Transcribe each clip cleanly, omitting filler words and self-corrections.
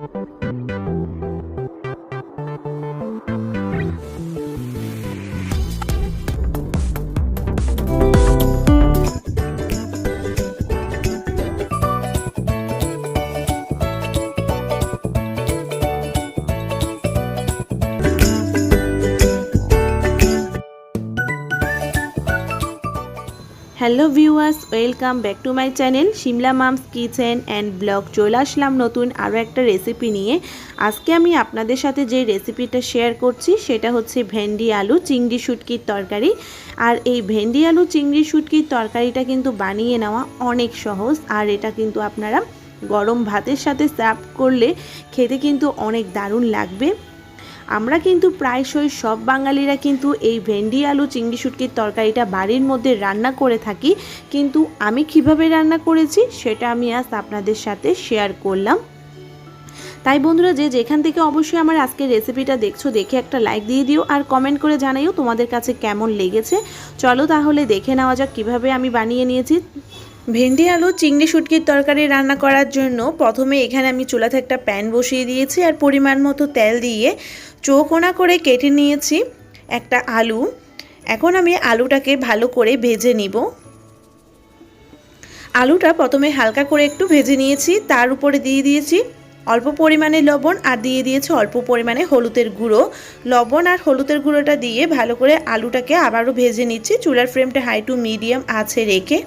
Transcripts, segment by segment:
Hello viewers, welcome back to my channel Shimla mum's kitchen and blog. চলে আসলাম নতুন আরও একটা রেসিপি নিয়ে। আজকে আমি আপনাদের সাথে যে রেসিপিটা শেয়ার করছি সেটা হচ্ছে ভেন্ডি আলু চিংড়ি শুটকির তরকারি। আর এই ভেন্ডি আলু চিংড়ি শুটকির তরকারিটা কিন্তু বানিয়ে নেওয়া অনেক সহজ, আর এটা কিন্তু আপনারা গরম ভাতের সাথে সার্ভ করলে খেতে কিন্তু অনেক দারুণ লাগবে। আমরা কিন্তু প্রায়শই সব বাঙালিরা কিন্তু এই ভেন্ডি আলু চিংড়ি শুটকির তরকারিটা বাড়ির মধ্যে রান্না করে থাকি, কিন্তু আমি কিভাবে রান্না করেছি সেটা আমি আজ আপনাদের সাথে শেয়ার করলাম। তাই বন্ধুরা, যে যেখান থেকে অবশ্যই আমার আজকের রেসিপিটা দেখছো, দেখে একটা লাইক দিয়ে দিও আর কমেন্ট করে জানাইও তোমাদের কাছে কেমন লেগেছে। চলো তাহলে দেখে নেওয়া যাক কিভাবে আমি বানিয়ে নিয়েছি। ভেন্ডি আলু চিংড়ি শুটকির তরকারি রান্না করার জন্য প্রথমে এখানে আমি চুলাতে একটা প্যান বসিয়ে দিয়েছি আর পরিমাণ মতো তেল দিয়ে চৌকোনা করে কেটে নিয়েছি একটা আলু। এখন আমি আলুটাকে ভালো করে ভেজে নিব। আলুটা প্রথমে হালকা করে একটু ভেজে নিয়েছি, তার উপরে দিয়ে দিয়েছি অল্প পরিমাণে লবণ আর দিয়ে দিয়েছি অল্প পরিমাণে হলুদের গুঁড়ো। লবণ আর হলুদের গুঁড়োটা দিয়ে ভালো করে আলুটাকে আবারও ভেজে নিচ্ছি চুলার ফ্লেমটা হাই টু মিডিয়াম আছে রেখে।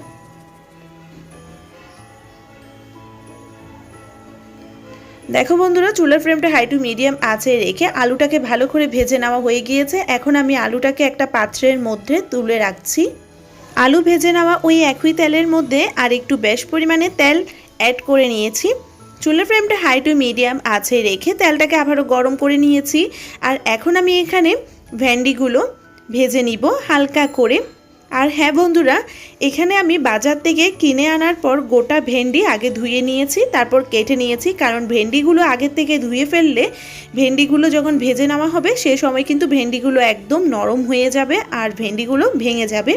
দেখো বন্ধুরা, চুলার ফ্লেমটা হাই টু মিডিয়াম আছে রেখে আলুটাকে ভালো করে ভেজে নেওয়া হয়ে গিয়েছে। এখন আমি আলুটাকে একটা পাত্রের মধ্যে তুলে রাখছি। আলু ভেজে নেওয়া ওই একই তেলের মধ্যে আর একটু বেশ পরিমাণে তেল অ্যাড করে নিয়েছি। চুলার ফ্লেমটা হাই টু মিডিয়াম আছে রেখে তেলটাকে আবারও গরম করে নিয়েছি। আর এখন আমি এখানে ভেন্ডিগুলো ভেজে নিব হালকা করে। আর হ্যাঁ বন্ধুরা, এখানে আমি বাজার থেকে কিনে আনার পর গোটা ভেন্ডি আগে ধুয়ে নিয়েছি, তারপর কেটে নিয়েছি, কারণ ভেন্ডিগুলো আগে থেকে ধুয়ে ফেললে ভেন্ডিগুলো যখন ভেজে নেওয়া হবে সে সময় কিন্তু ভেন্ডিগুলো একদম নরম হয়ে যাবে আর ভেন্ডিগুলো ভেঙে যাবে।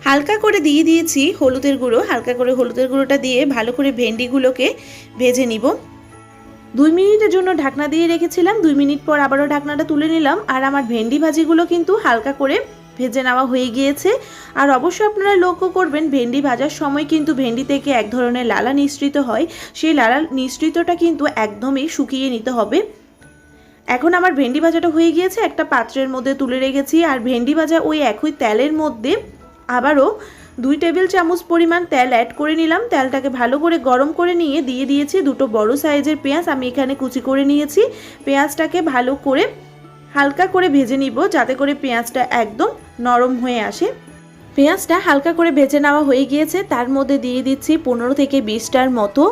হালকা করে দিয়ে দিয়েছি হলুদের গুঁড়ো, হালকা করে হলুদের গুঁড়োটা দিয়ে ভালো করে ভেন্ডিগুলোকে ভেজে নিব। 2 মিনিটের জন্য ঢাকনা দিয়ে রেখেছিলাম, 2 মিনিট পর আবারও ঢাকনাটা তুলে নিলাম। আর আমার ভেন্ডি ভাজিগুলো কিন্তু হালকা করে ভেজে নেওয়া হয়ে গিয়েছে। আর অবশ্যই আপনারা লক্ষ্য করবেন ভেন্ডি ভাজার সময় কিন্তু ভেন্ডি থেকে এক ধরনের লালা নিঃসৃত হয়, সেই লালা নিঃসৃতটা কিন্তু একদমই শুকিয়ে নিতে হবে। এখন আমার ভেন্ডি ভাজাটা হয়ে গিয়েছে, একটা পাত্রের মধ্যে তুলে রেখেছি। আর ভেন্ডি ভাজা ওই একই তেলের মধ্যে আবারও 2 টেবিল চামচ পরিমাণ তেল অ্যাড করে নিলাম। তেলটাকে ভালো করে গরম করে নিয়ে দিয়ে দিয়েছি 2টো বড় সাইজের পেঁয়াজ, আমি এখানে কুচি করে নিয়েছি। পেঁয়াজটাকে ভালো করে হালকা করে ভেজে নিব যাতে করে পেঁয়াজটা একদম নরম হয়ে আসে। পেঁয়াজটা হালকা করে ভেজে নেওয়া হয়ে গিয়েছে, তার মধ্যে দিয়ে দিচ্ছি 15 থেকে 20টার মতো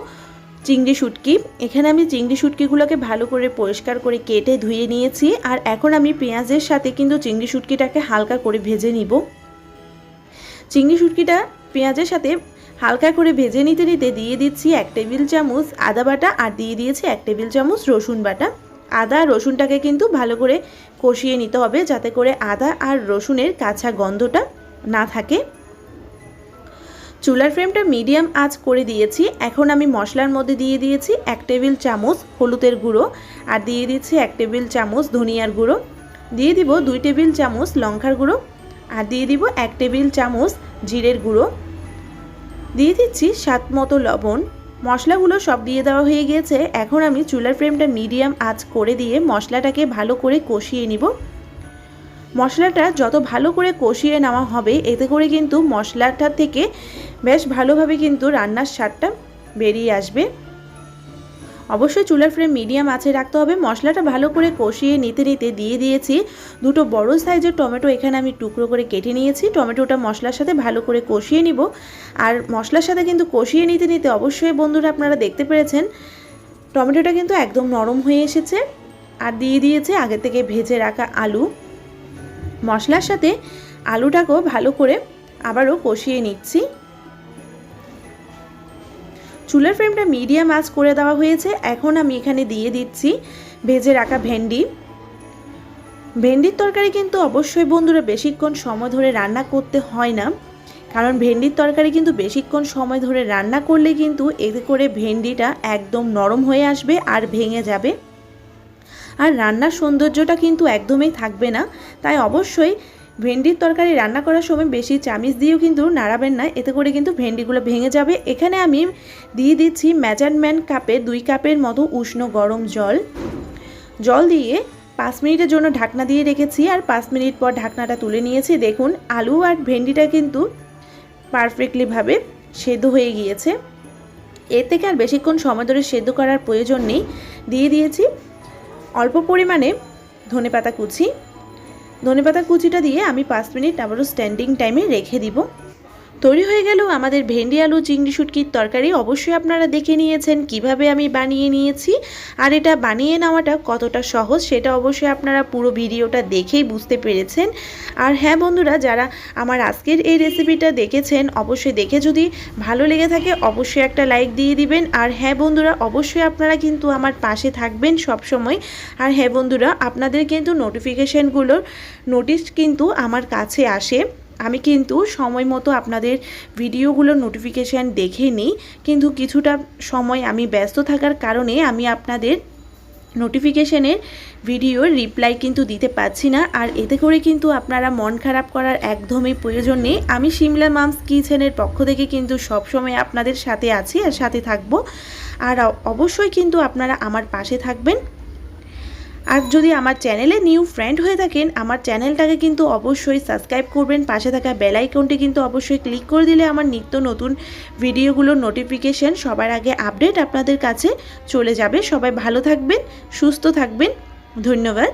চিংড়ি শুটকি। এখানে আমি চিংড়ি শুটকিগুলোকে ভালো করে পরিষ্কার করে কেটে ধুয়ে নিয়েছি। আর এখন আমি পেঁয়াজের সাথে কিন্তু চিংড়ি শুটকিটাকে হালকা করে ভেজে নিব। চিংড়ি শুটকিটা পেঁয়াজের সাথে হালকা করে ভেজে নিতে নিতে দিয়ে দিচ্ছি 1 টেবিল চামচ আদা বাটা আর দিয়ে দিয়েছি 1 টেবিল চামচ রসুন বাটা। আদা রসুনটাকে কিন্তু ভালো করে কষিয়ে নিতে হবে যাতে করে আদা আর রসুনের কাঁচা গন্ধটা না থাকে। চুলার ফ্লেমটা মিডিয়াম আঁচ করে দিয়েছি। এখন আমি মশলার মধ্যে দিয়ে দিয়েছি 1 টেবিল চামচ হলুদের গুঁড়ো আর দিয়ে দিচ্ছি 1 টেবিল চামচ ধনিয়ার গুঁড়ো, দিয়ে দিব 2 টেবিল চামচ লঙ্কার গুঁড়ো আর দিয়ে দিব 1 টেবিল চামচ জিরের গুঁড়ো, দিয়ে দিচ্ছি স্বাদ মতো লবণ। মশলাগুলো সব দিয়ে দেওয়া হয়ে গিয়েছে। এখন আমি চুলার ফ্লেমটা মিডিয়াম আঁচ করে দিয়ে মশলাটাকে ভালো করে কষিয়ে নিব। মশলাটা যত ভালো করে কষিয়ে নেওয়া হবে এতে করে কিন্তু মশলাটা থেকে বেশ ভালোভাবে কিন্তু রান্নার স্বাদটা বেরিয়ে আসবে। অবশ্যই চুলার ফ্লেম মিডিয়াম আঁচে রাখতে হবে। মশলাটা ভালো করে কষিয়ে নিতে নিতে দিয়ে দিয়েছি 2টো বড় সাইজের টমেটো, এখানে আমি টুকরো করে কেটে নিয়েছি। টমেটোটা মশলার সাথে ভালো করে কষিয়ে নিব। আর মশলার সাথে কিন্তু কষিয়ে নিতে নিতে অবশ্যই বন্ধুরা আপনারা দেখতে পেরেছেন টমেটোটা কিন্তু একদম নরম হয়ে এসেছে। আর দিয়ে দিয়েছে আগে থেকে ভেজে রাখা আলু। মশলার সাথে আলুটাকেও ভালো করে আবারও কষিয়ে নিচ্ছি। চুলার ফ্লেমটা মিডিয়াম আঁচ করে দেওয়া হয়েছে। এখন আমি এখানে দিয়ে দিচ্ছি ভেজে রাখা ভেন্ডি। ভেন্ডির তরকারি কিন্তু অবশ্যই বন্ধুরা বেশিক্ষণ সময় ধরে রান্না করতে হয় না, কারণ ভেন্ডির তরকারি কিন্তু বেশিক্ষণ সময় ধরে রান্না করলে কিন্তু এতে করে ভেন্ডিটা একদম নরম হয়ে আসবে আর ভেঙে যাবে, আর রান্নার সৌন্দর্যটা কিন্তু একদমই থাকবে না। তাই অবশ্যই ভেন্ডির তরকারি রান্না করার সময় বেশি চামিচ দিয়েও কিন্তু নাড়াবেন না, এতে করে কিন্তু ভেন্ডিগুলো ভেঙে যাবে। এখানে আমি দিয়ে দিচ্ছি মেজারমেন্ট কাপে 2 কাপের মতো উষ্ণ গরম জল দিয়ে 5 মিনিটের জন্য ঢাকনা দিয়ে রেখেছি, আর 5 মিনিট পর ঢাকনাটা তুলে নিয়েছি। দেখুন আলু আর ভেন্ডিটা কিন্তু পারফেক্টলিভাবে সেদ্ধ হয়ে গিয়েছে। এর থেকে আর বেশিক্ষণ সময় ধরে সেদ্ধ করার প্রয়োজন নেই। দিয়ে দিয়েছি অল্প পরিমাণে ধনেপাতা কুচিটা দিয়ে আমি 5 মিনিট আবারও স্ট্যান্ডিং টাইমে রেখে দিব। তৈরি হয়ে গেল আমাদের ভেন্ডি আলু চিংড়ি শুটকির তরকারি। অবশ্যই আপনারা দেখে নিয়েছেন কিভাবে আমি বানিয়ে নিয়েছি, আর এটা বানিয়ে নেওয়াটা কতটা সহজ সেটা অবশ্যই আপনারা পুরো ভিডিওটা দেখেই বুঝতে পেরেছেন। আর হ্যাঁ বন্ধুরা, যারা আমার আজকের এই রেসিপিটা দেখেছেন অবশ্যই দেখে যদি ভালো লেগে থাকে অবশ্যই একটা লাইক দিয়ে দিবেন। আর হ্যাঁ বন্ধুরা, অবশ্যই আপনারা কিন্তু আমার পাশে থাকবেন সব সময়। আর হ্যাঁ বন্ধুরা, আপনাদের কিন্তু নোটিফিকেশানগুলোর নোটিশ কিন্তু আমার কাছে আসে, আমি কিন্তু সময় মতো আপনাদের ভিডিওগুলোর নোটিফিকেশান দেখে নিই, কিন্তু কিছুটা সময় আমি ব্যস্ত থাকার কারণে আমি আপনাদের নোটিফিকেশানের ভিডিওর রিপ্লাই কিন্তু দিতে পারছি না। আর এতে করে কিন্তু আপনারা মন খারাপ করার একদমই প্রয়োজন নেই। আমি শিমলা মামস কিচেনের পক্ষ থেকে কিন্তু সবসময় আপনাদের সাথে আছি আর সাথে থাকবো। আর অবশ্যই কিন্তু আপনারা আমার পাশে থাকবেন। আর যদি আমার চ্যানেলে নিউ ফ্রেন্ড হয়ে থাকেন আমার চ্যানেলটাকে কিন্তু অবশ্যই সাবস্ক্রাইব করবেন, পাশে থাকা বেল আইকনটি কিন্তু অবশ্যই ক্লিক করে দিলে আমার নিত্য নতুন ভিডিওগুলোর নোটিফিকেশান সবার আগে আপডেট আপনাদের কাছে চলে যাবে। সবাই ভালো থাকবেন, সুস্থ থাকবেন, ধন্যবাদ।